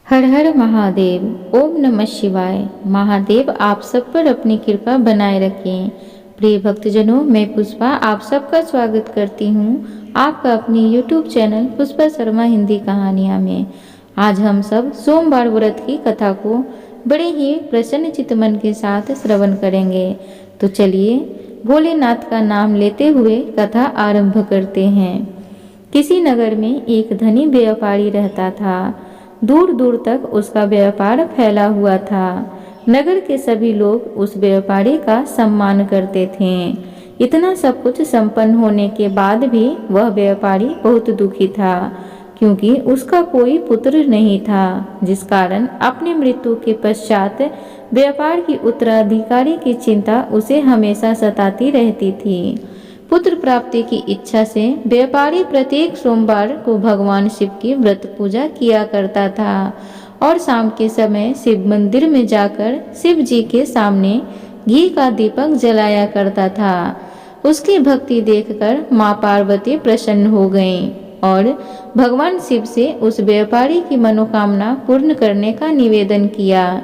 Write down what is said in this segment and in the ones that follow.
हर हर महादेव। ओम नमः शिवाय। महादेव आप सब पर अपनी कृपा बनाए रखें। प्रिय भक्तजनों, मैं पुष्पा आप सबका स्वागत करती हूँ आपका अपनी YouTube चैनल पुष्पा शर्मा हिंदी कहानियाँ में। आज हम सब सोमवार व्रत की कथा को बड़े ही प्रसन्न चित्त मन के साथ श्रवण करेंगे। तो चलिए भोलेनाथ का नाम लेते हुए कथा आरंभ करते हैं। किसी नगर में एक धनी व्यापारी रहता था। दूर दूर तक उसका व्यापार फैला हुआ था। नगर के सभी लोग उस व्यापारी का सम्मान करते थे। इतना सब कुछ संपन्न होने के बाद भी वह व्यापारी बहुत दुखी था, क्योंकि उसका कोई पुत्र नहीं था, जिस कारण अपनी मृत्यु के पश्चात व्यापार की उत्तराधिकारी की चिंता उसे हमेशा सताती रहती थी। पुत्र प्राप्ति की इच्छा से व्यापारी प्रत्येक सोमवार को भगवान शिव की व्रत पूजा किया करता था और शाम के समय शिव मंदिर में जाकर शिव जी के सामने घी का दीपक जलाया करता था। उसकी भक्ति देखकर माँ पार्वती प्रसन्न हो गईं और भगवान शिव से उस व्यापारी की मनोकामना पूर्ण करने का निवेदन किया।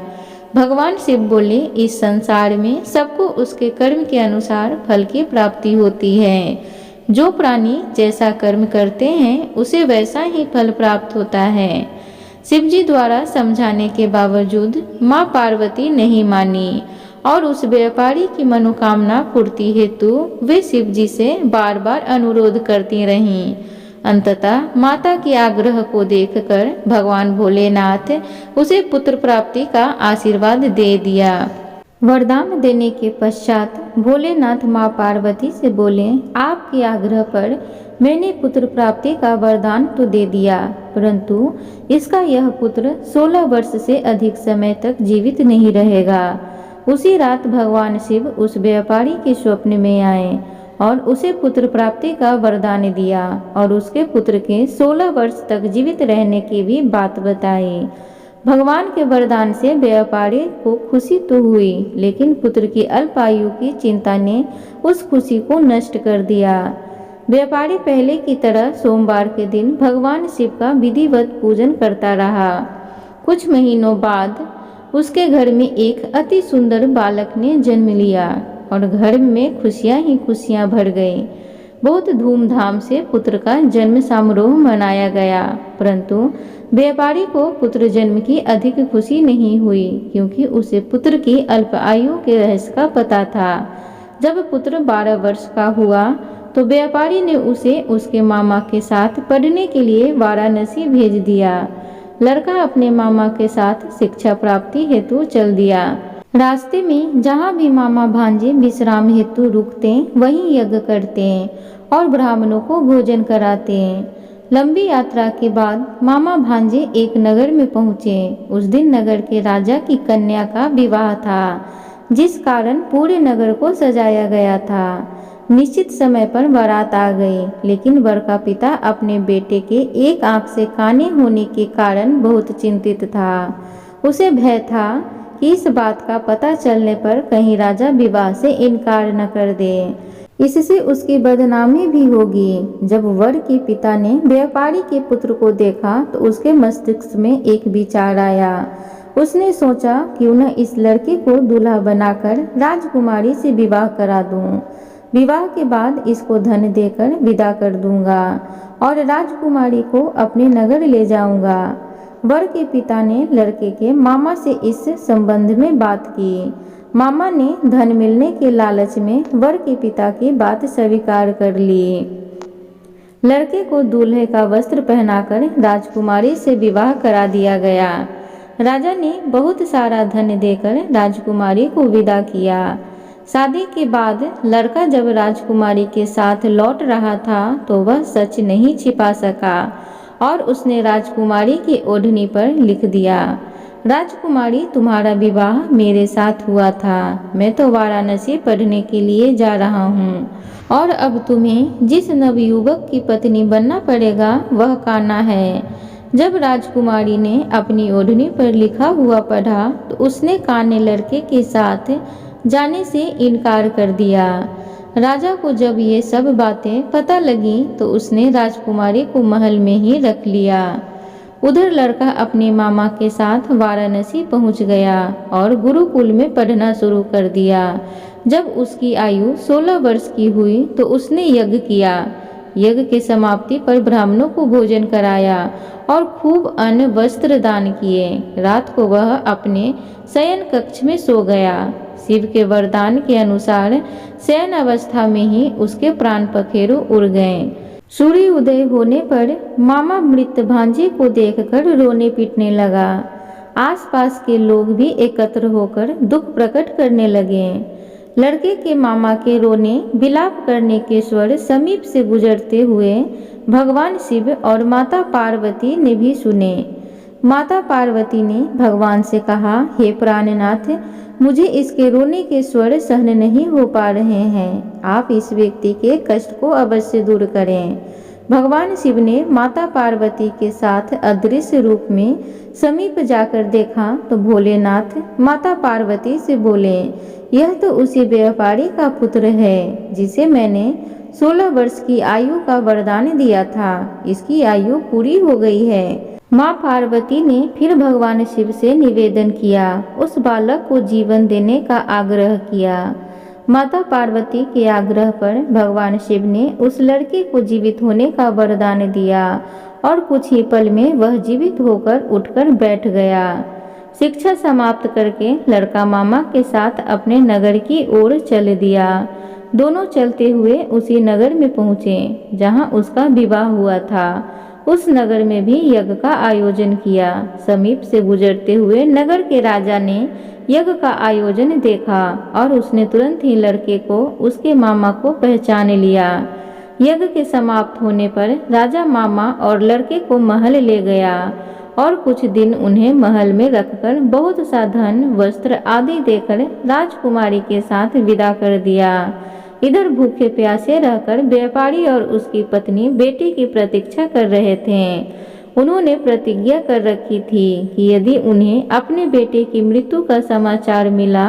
भगवान शिव बोले, इस संसार में सबको उसके कर्म के अनुसार फल की प्राप्ति होती है। जो प्राणी जैसा कर्म करते हैं उसे वैसा ही फल प्राप्त होता है। शिव जी द्वारा समझाने के बावजूद माँ पार्वती नहीं मानी और उस व्यापारी की मनोकामना पूर्ति हेतु वे शिव जी से बार बार अनुरोध करती रहीं। अंततः माता के आग्रह को देखकर भगवान भोलेनाथ उसे पुत्र प्राप्ति का आशीर्वाद दे दिया। वरदान देने के पश्चात भोलेनाथ माँ पार्वती से बोले, आपके आग्रह पर मैंने पुत्र प्राप्ति का वरदान तो दे दिया, परंतु इसका यह पुत्र 16 वर्ष से अधिक समय तक जीवित नहीं रहेगा। उसी रात भगवान शिव उस व्यापारी के स्वप्न में आए और उसे पुत्र प्राप्ति का वरदान दिया और उसके पुत्र के 16 वर्ष तक जीवित रहने की भी बात बताई। भगवान के वरदान से व्यापारी को खुशी तो हुई, लेकिन पुत्र की अल्प आयु की चिंता ने उस खुशी को नष्ट कर दिया। व्यापारी पहले की तरह सोमवार के दिन भगवान शिव का विधिवत पूजन करता रहा। कुछ महीनों बाद उसके घर में एक अति सुंदर बालक ने जन्म लिया और घर में खुशियां ही खुशियां भर गई। बहुत धूमधाम से पुत्र का जन्म समारोह मनाया गया, परंतु व्यापारी को पुत्र जन्म की अधिक खुशी नहीं हुई, क्योंकि उसे पुत्र की अल्प आयु के रहस्य का पता था। जब पुत्र 12 वर्ष का हुआ तो व्यापारी ने उसे उसके मामा के साथ पढ़ने के लिए वाराणसी भेज दिया। लड़का अपने मामा के साथ शिक्षा प्राप्ति हेतु चल दिया। रास्ते में जहाँ भी मामा भांजे विश्राम हेतु रुकते वहीं यज्ञ करते और ब्राह्मणों को भोजन कराते। लंबी यात्रा के बाद मामा भांजे एक नगर में पहुँचे। उस दिन नगर के राजा की कन्या का विवाह था, जिस कारण पूरे नगर को सजाया गया था। निश्चित समय पर बारात आ गई, लेकिन वर का पिता अपने बेटे के एक आंख से काने होने के कारण बहुत चिंतित था। उसे भय था कि इस बात का पता चलने पर कहीं राजा विवाह से इनकार न कर दे, इससे उसकी बदनामी भी होगी। जब वर के पिता ने व्यापारी के पुत्र को देखा तो उसके मस्तिष्क में एक विचार आया। उसने सोचा, क्यों न इस लड़के को दूल्हा बनाकर राजकुमारी से विवाह करा दूं। विवाह के बाद इसको धन देकर विदा कर दूंगा और राजकुमारी को अपने नगर ले जाऊंगा। वर के पिता ने लड़के के मामा से इस संबंध में बात की। मामा ने धन मिलने के लालच में वर के पिता की बात स्वीकार कर ली। लड़के को दूल्हे का वस्त्र पहनाकर राजकुमारी से विवाह करा दिया गया। राजा ने बहुत सारा धन देकर राजकुमारी को विदा किया। शादी के बाद लड़का जब राजकुमारी के साथ लौट रहा था तो वह सच नहीं छिपा सका और उसने राजकुमारी की ओढ़नी पर लिख दिया, राजकुमारी तुम्हारा विवाह मेरे साथ हुआ था। मैं तो वाराणसी पढ़ने के लिए जा रहा हूँ और अब तुम्हें जिस नवयुवक की पत्नी बनना पड़ेगा वह कान्हा है। जब राजकुमारी ने अपनी ओढ़नी पर लिखा हुआ पढ़ा तो उसने कान्हे लड़के के साथ जाने से इनकार कर दिया। राजा को जब ये सब बातें पता लगी तो उसने राजकुमारी को महल में ही रख लिया। उधर लड़का अपने मामा के साथ वाराणसी पहुंच गया और गुरुकुल में पढ़ना शुरू कर दिया। जब उसकी आयु 16 वर्ष की हुई तो उसने यज्ञ किया। यज्ञ की समाप्ति पर ब्राह्मणों को भोजन कराया और खूब अन्न वस्त्र दान किए। रात को वह अपने शयन कक्ष में सो गया। शिव के वरदान के अनुसार शयन अवस्था में ही उसके प्राण पखेरु उड़ गए। सूर्य उदय होने पर मामा मृत भांजे को देखकर रोने पीटने लगा। आसपास के लोग भी एकत्र होकर दुख प्रकट करने लगे। लड़के के मामा के रोने विलाप करने के स्वर समीप से गुजरते हुए भगवान शिव और माता पार्वती ने भी सुने। माता पार्वती ने भगवान से कहा, हे प्राणनाथ, मुझे इसके रोने के स्वर सहन नहीं हो पा रहे हैं। आप इस व्यक्ति के कष्ट को अवश्य दूर करें। भगवान शिव ने माता पार्वती के साथ अदृश्य रूप में समीप जाकर देखा तो भोलेनाथ माता पार्वती से बोले, यह तो उसी व्यापारी का पुत्र है जिसे मैंने 16 वर्ष की आयु का वरदान दिया था। इसकी आयु पूरी हो गई है। माँ पार्वती ने फिर भगवान शिव से निवेदन किया, उस बालक को जीवन देने का आग्रह किया। माता पार्वती के आग्रह पर भगवान शिव ने उस लड़के को जीवित होने का वरदान दिया और कुछ ही पल में वह जीवित होकर उठकर बैठ गया। शिक्षा समाप्त करके लड़का मामा के साथ अपने नगर की ओर चल दिया। दोनों चलते हुए उसी नगर में पहुँचे जहाँ उसका विवाह हुआ था। उस नगर में भी यज्ञ का आयोजन किया। समीप से गुजरते हुए नगर के राजा ने यज्ञ का आयोजन देखा और उसने तुरंत ही लड़के को उसके मामा को पहचान लिया। यज्ञ के समाप्त होने पर राजा मामा और लड़के को महल ले गया और कुछ दिन उन्हें महल में रखकर बहुत सा धन, वस्त्र आदि देकर राजकुमारी के साथ विदा कर दिया। इधर भूखे प्यासे रहकर व्यापारी और उसकी पत्नी बेटे की प्रतीक्षा कर रहे थे। उन्होंने प्रतिज्ञा कर रखी थी कि यदि उन्हें अपने बेटे की मृत्यु का समाचार मिला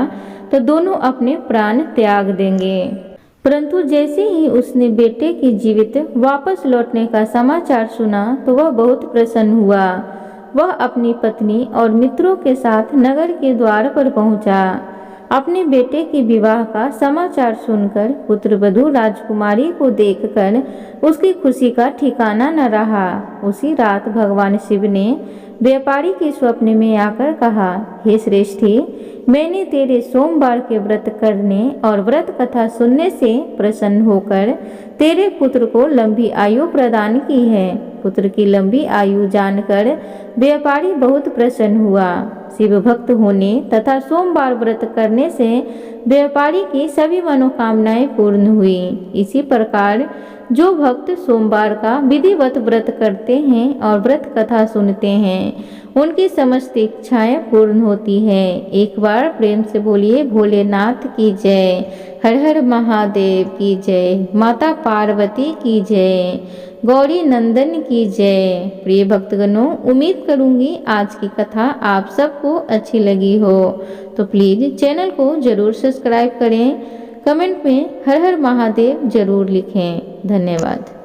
तो दोनों अपने प्राण त्याग देंगे। परंतु जैसे ही उसने बेटे के जीवित वापस लौटने का समाचार सुना तो वह बहुत प्रसन्न हुआ। वह अपनी पत्नी और मित्रों के साथ नगर के द्वार पर पहुंचा। अपने बेटे के विवाह का समाचार सुनकर पुत्रवधू राजकुमारी को देखकर उसकी खुशी का ठिकाना न रहा। उसी रात भगवान शिव ने व्यापारी के स्वप्न में आकर कहा, हे श्रेष्ठी, मैंने तेरे सोमवार के व्रत करने और व्रत कथा सुनने से प्रसन्न होकर तेरे पुत्र को लंबी आयु प्रदान की है। पुत्र की लंबी आयु जानकर व्यापारी बहुत प्रसन्न हुआ। शिव भक्त होने तथा सोमवार व्रत करने से व्यापारी की सभी मनोकामनाएं पूर्ण हुई। इसी प्रकार जो भक्त सोमवार का विधिवत व्रत करते हैं और व्रत कथा सुनते हैं उनकी समस्त इच्छाएं पूर्ण होती है। एक बार प्रेम से बोलिए भोलेनाथ की जय, हर हर महादेव की जय, माता पार्वती की जय, गौरी नंदन की जय। प्रिय भक्तगणों, उम्मीद करूंगी आज की कथा आप सबको अच्छी लगी हो, तो प्लीज़ चैनल को जरूर सब्सक्राइब करें। कमेंट में हर हर महादेव जरूर लिखें। धन्यवाद।